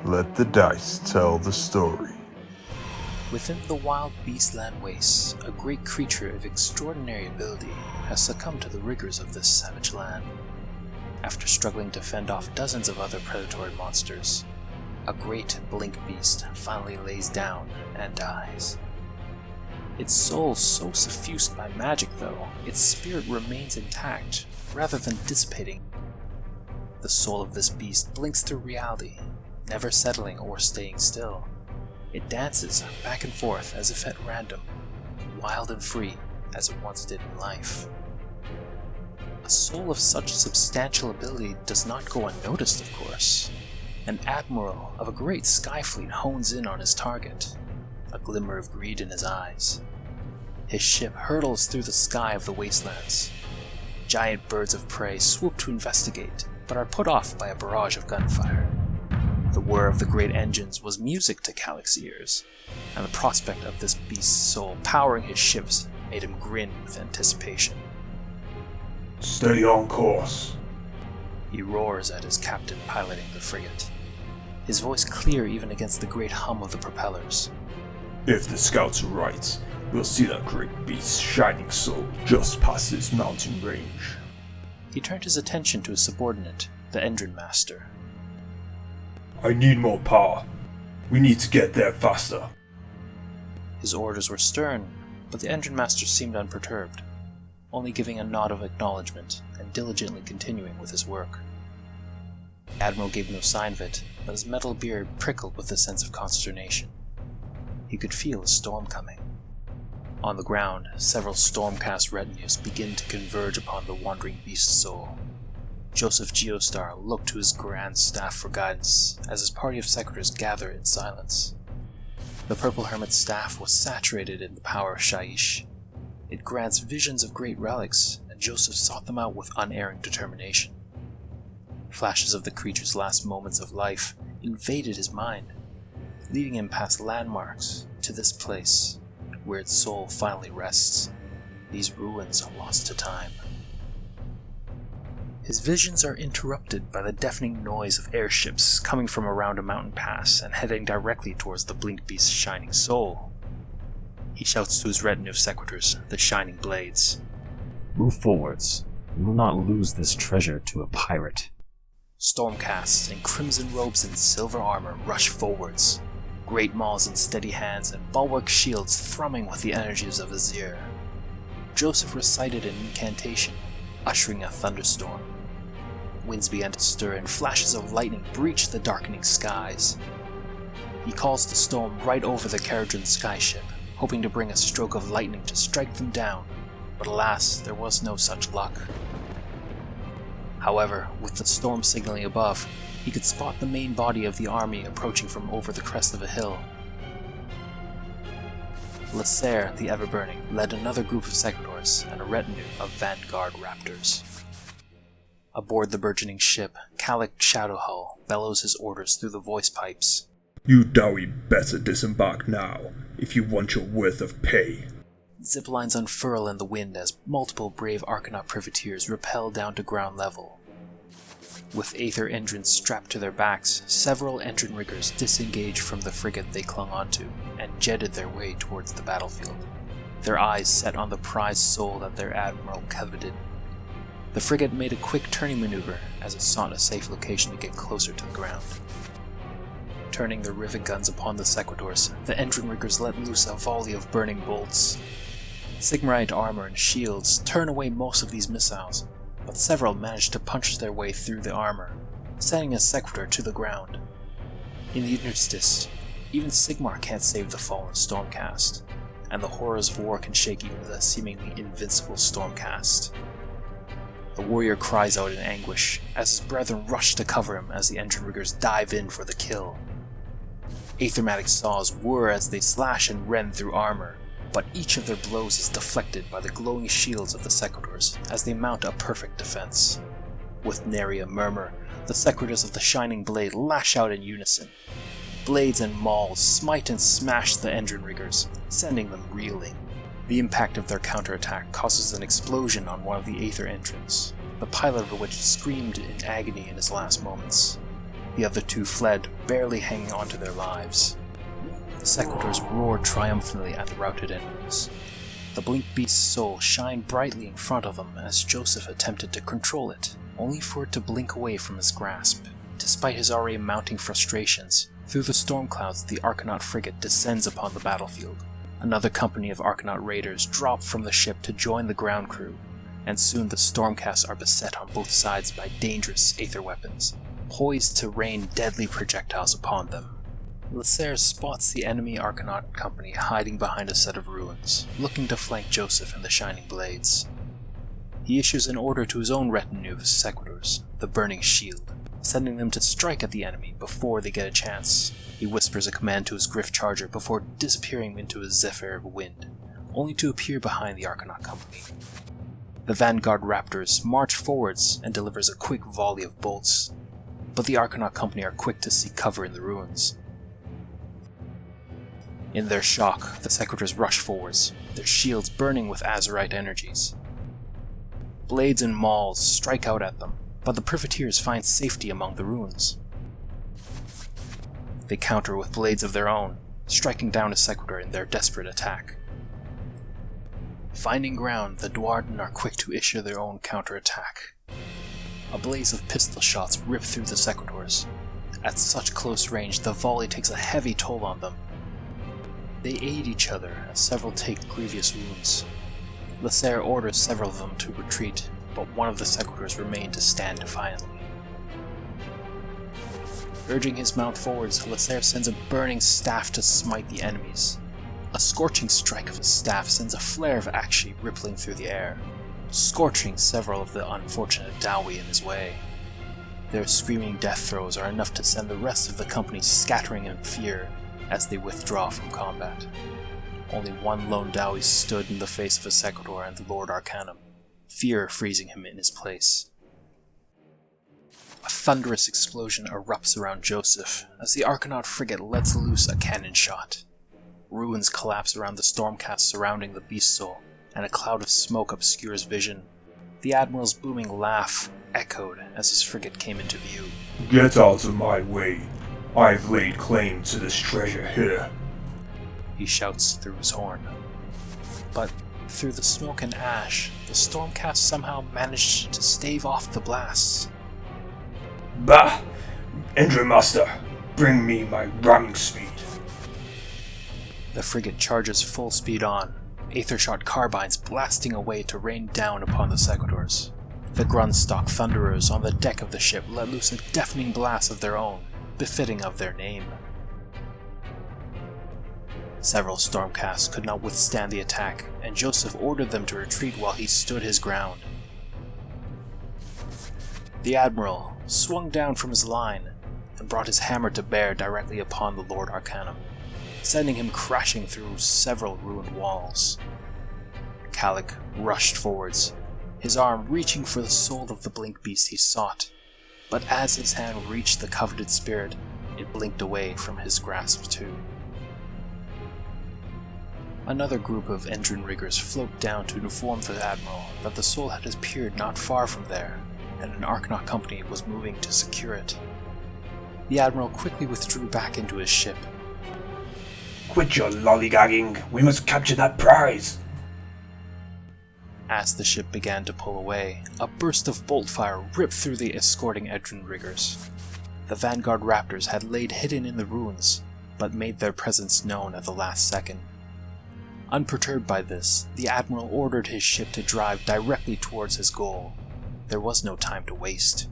Let the dice tell the story. Within the wild Beastland Wastes, a great creature of extraordinary ability has succumbed to the rigors of this savage land. After struggling to fend off dozens of other predatory monsters, a great blink beast finally lays down and dies. Its soul so suffused by magic, though, its spirit remains intact, rather than dissipating. The soul of this beast blinks through reality, never settling or staying still. It dances back and forth as if at random, wild and free as it once did in life. A soul of such substantial ability does not go unnoticed, of course. An admiral of a great sky fleet hones in on his target, a glimmer of greed in his eyes. His ship hurtles through the sky of the wastelands. Giant birds of prey swoop to investigate, but are put off by a barrage of gunfire. The whir of the great engines was music to Calic's ears, and the prospect of this beast's soul powering his ships made him grin with anticipation. Stay on course. He roars at his captain piloting the frigate, his voice clear even against the great hum of the propellers. If the scouts are right, we'll see that great beast's shining soul just past this mountain range. He turned his attention to his subordinate, the engine master. I need more power. We need to get there faster. His orders were stern, but the engine master seemed unperturbed, only giving a nod of acknowledgement and diligently continuing with his work. The admiral gave no sign of it, but his metal beard prickled with a sense of consternation. He could feel a storm coming. On the ground, several Stormcast retinues begin to converge upon the wandering beast's soul. Joseph Geostar looked to his grand staff for guidance as his party of secretors gather in silence. The Purple Hermit's staff was saturated in the power of Shaiish. It grants visions of great relics, and Joseph sought them out with unerring determination. Flashes of the creature's last moments of life invaded his mind, leading him past landmarks to this place, where its soul finally rests, these ruins lost to time. His visions are interrupted by the deafening noise of airships coming from around a mountain pass and heading directly towards the blink beast's shining soul. He shouts to his retinue of secretors, the Shining Blades. Move forwards. We will not lose this treasure to a pirate. Stormcasts in crimson robes and silver armor rush forwards, great mauls in steady hands and bulwark shields thrumming with the energies of Azir. Joseph recited an incantation, ushering a thunderstorm. Winds began to stir and flashes of lightning breached the darkening skies. He calls the storm right over the Kharadron skyship, hoping to bring a stroke of lightning to strike them down, but alas, there was no such luck. However, with the storm signaling above, he could spot the main body of the army approaching from over the crest of a hill. Lasser, the Everburning, led another group of secretors and a retinue of vanguard raptors. Aboard the burgeoning ship, Calic Shadowhull bellows his orders through the voice pipes. You doughy better disembark now, if you want your worth of pay. Ziplines unfurl in the wind as multiple brave Arcanaut privateers rappel down to ground level. With Aether engines strapped to their backs, several engine riggers disengaged from the frigate they clung onto and jetted their way towards the battlefield, their eyes set on the prized soul that their admiral coveted. The frigate made a quick turning maneuver as it sought a safe location to get closer to the ground. Turning their rivet guns upon the secretors, the engine riggers let loose a volley of burning bolts. Sigmarite armor and shields turn away most of these missiles, but several managed to punch their way through the armor, sending a secretor to the ground. In the Interstice, even Sigmar can't save the fallen Stormcast, and the horrors of war can shake even the seemingly invincible Stormcast. The warrior cries out in anguish as his brethren rush to cover him as the engine riggers dive in for the kill. Aethermatic saws whir as they slash and rend through armor, but each of their blows is deflected by the glowing shields of the secretors as they mount a perfect defense. With nary a murmur, the secretors of the Shining Blade lash out in unison. Blades and mauls smite and smash the engine riggers, sending them reeling. The impact of their counterattack causes an explosion on one of the Aether engines, the pilot of which screamed in agony in his last moments. The other two fled, barely hanging on to their lives. The Sequitors roared triumphantly at the routed enemies. The Blink Beast's soul shined brightly in front of them as Joseph attempted to control it, only for it to blink away from his grasp. Despite his already mounting frustrations, through the storm clouds the Arcanaut frigate descends upon the battlefield. Another company of Arcanaut raiders drop from the ship to join the ground crew, and soon the Stormcasts are beset on both sides by dangerous aether weapons, poised to rain deadly projectiles upon them. Lasser spots the enemy Arcanaut company hiding behind a set of ruins, looking to flank Joseph and the Shining Blades. He issues an order to his own retinue of Sequitors, the Burning Shield, sending them to strike at the enemy before they get a chance. He whispers a command to his Griff Charger before disappearing into a zephyr of wind, only to appear behind the Arcanaut company. The Vanguard Raptors march forwards and delivers a quick volley of bolts, but the Arcanaut company are quick to seek cover in the ruins. In their shock, the Sequitors rush forwards, their shields burning with azurite energies. Blades and mauls strike out at them, but the privateers find safety among the ruins. They counter with blades of their own, striking down a Sequitor in their desperate attack. Finding ground, the Duarden are quick to issue their own counterattack. A blaze of pistol shots rip through the Sequitors. At such close range, the volley takes a heavy toll on them. They aid each other as several take grievous wounds. Lasser orders several of them to retreat, but one of the Sequitors remained to stand defiantly. Urging his mount forwards, Lasser sends a burning staff to smite the enemies. A scorching strike of his staff sends a flare of Akshi rippling through the air, scorching several of the unfortunate Dowie in his way. Their screaming death throes are enough to send the rest of the company scattering in fear as they withdraw from combat. Only one lone Dowie stood in the face of a Sequitor and the Lord Arcanum, fear freezing him in his place. A thunderous explosion erupts around Joseph as the Arcanaut frigate lets loose a cannon shot. Ruins collapse around the Stormcast surrounding the Beast Soul, and a cloud of smoke obscures vision. The Admiral's booming laugh echoed as his frigate came into view. Get out of my way. I've laid claim to this treasure here, he shouts through his horn. But through the smoke and ash, the Stormcast somehow managed to stave off the blasts. Bah! Engine Master, bring me my ramming speed. The frigate charges full speed on, aether-shot carbines blasting away to rain down upon the Sequitors. The Grunstock Thunderers on the deck of the ship let loose a deafening blast of their own, befitting of their name. Several Stormcasts could not withstand the attack, and Joseph ordered them to retreat while he stood his ground. The Admiral swung down from his line and brought his hammer to bear directly upon the Lord Arcanum, sending him crashing through several ruined walls. Calic rushed forwards, his arm reaching for the soul of the Blink Beast he sought, but as his hand reached the coveted spirit, it blinked away from his grasp too. Another group of engine riggers float down to inform the Admiral that the soul had appeared not far from there, and an Arcanaut company was moving to secure it. The Admiral quickly withdrew back into his ship. Quit your lollygagging. We must capture that prize. As the ship began to pull away, a burst of bolt fire ripped through the escorting engine riggers. The Vanguard Raptors had laid hidden in the ruins, but made their presence known at the last second. Unperturbed by this, the Admiral ordered his ship to drive directly towards his goal. There was no time to waste.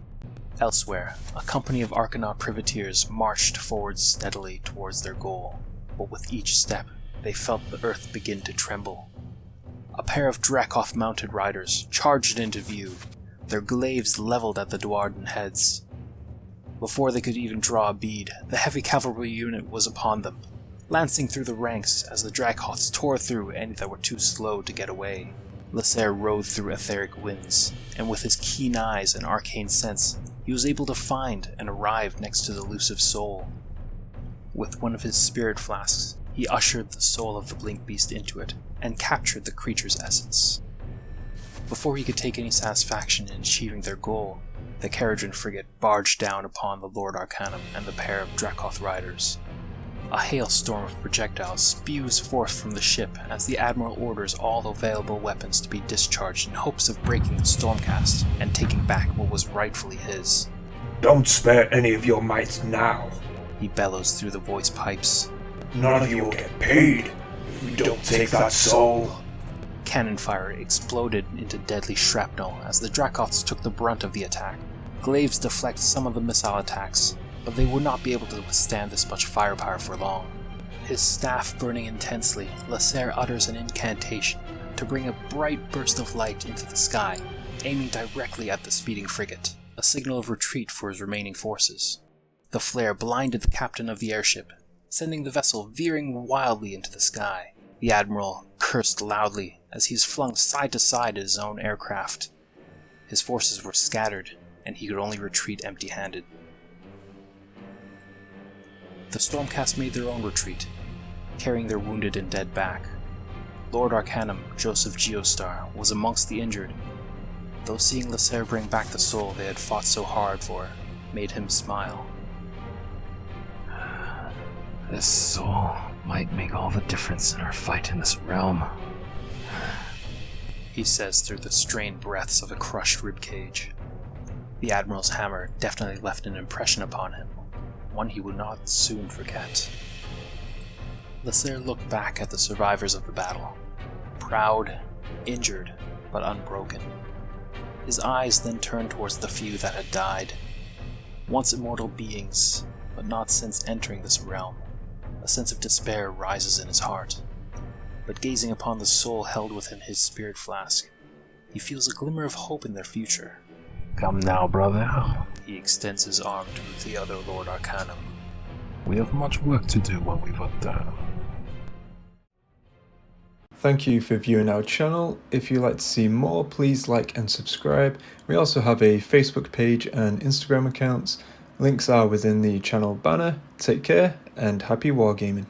Elsewhere, a company of Arcanaut privateers marched forward steadily towards their goal, but with each step, they felt the earth begin to tremble. A pair of Dracoth-mounted riders charged into view, their glaives leveled at the Duarden heads. Before they could even draw a bead, the heavy cavalry unit was upon them, lancing through the ranks as the Dracoths tore through any that were too slow to get away. Lasser rode through etheric winds, and with his keen eyes and arcane sense, he was able to find and arrive next to the elusive soul. With one of his spirit flasks, he ushered the soul of the Blink Beast into it, and captured the creature's essence. Before he could take any satisfaction in achieving their goal, the Kharadron frigate barged down upon the Lord Arcanum and the pair of Dracoth riders. A hailstorm of projectiles spews forth from the ship as the Admiral orders all available weapons to be discharged in hopes of breaking the Stormcast and taking back what was rightfully his. Don't spare any of your might now. He bellows through the voice pipes. None of you will get paid if we don't take that soul. Cannon fire exploded into deadly shrapnel as the Dracoths took the brunt of the attack. Glaives deflect some of the missile attacks, but they would not be able to withstand this much firepower for long. His staff burning intensely, Lasser utters an incantation to bring a bright burst of light into the sky, aiming directly at the speeding frigate, a signal of retreat for his remaining forces. The flare blinded the captain of the airship, sending the vessel veering wildly into the sky. The Admiral cursed loudly as he is flung side to side in his own aircraft. His forces were scattered, and he could only retreat empty-handed. The Stormcast made their own retreat, carrying their wounded and dead back. Lord Arcanum, Joseph Geostar, was amongst the injured, though seeing Lasser bring back the soul they had fought so hard for made him smile. This soul might make all the difference in our fight in this realm, he says through the strained breaths of a crushed ribcage. The Admiral's hammer definitely left an impression upon him, one he would not soon forget. Lasser looked back at the survivors of the battle, proud, injured, but unbroken. His eyes then turned towards the few that had died, once immortal beings, but not since entering this realm. A sense of despair rises in his heart, but gazing upon the soul held within his spirit flask, he feels a glimmer of hope in their future. Come now, brother. He extends his arm to the other Lord Arcanum. We have much work to do when we've done. Thank you for viewing our channel. If you'd like to see more, please like and subscribe. We also have a Facebook page and Instagram accounts. Links are within the channel banner. Take care and happy wargaming.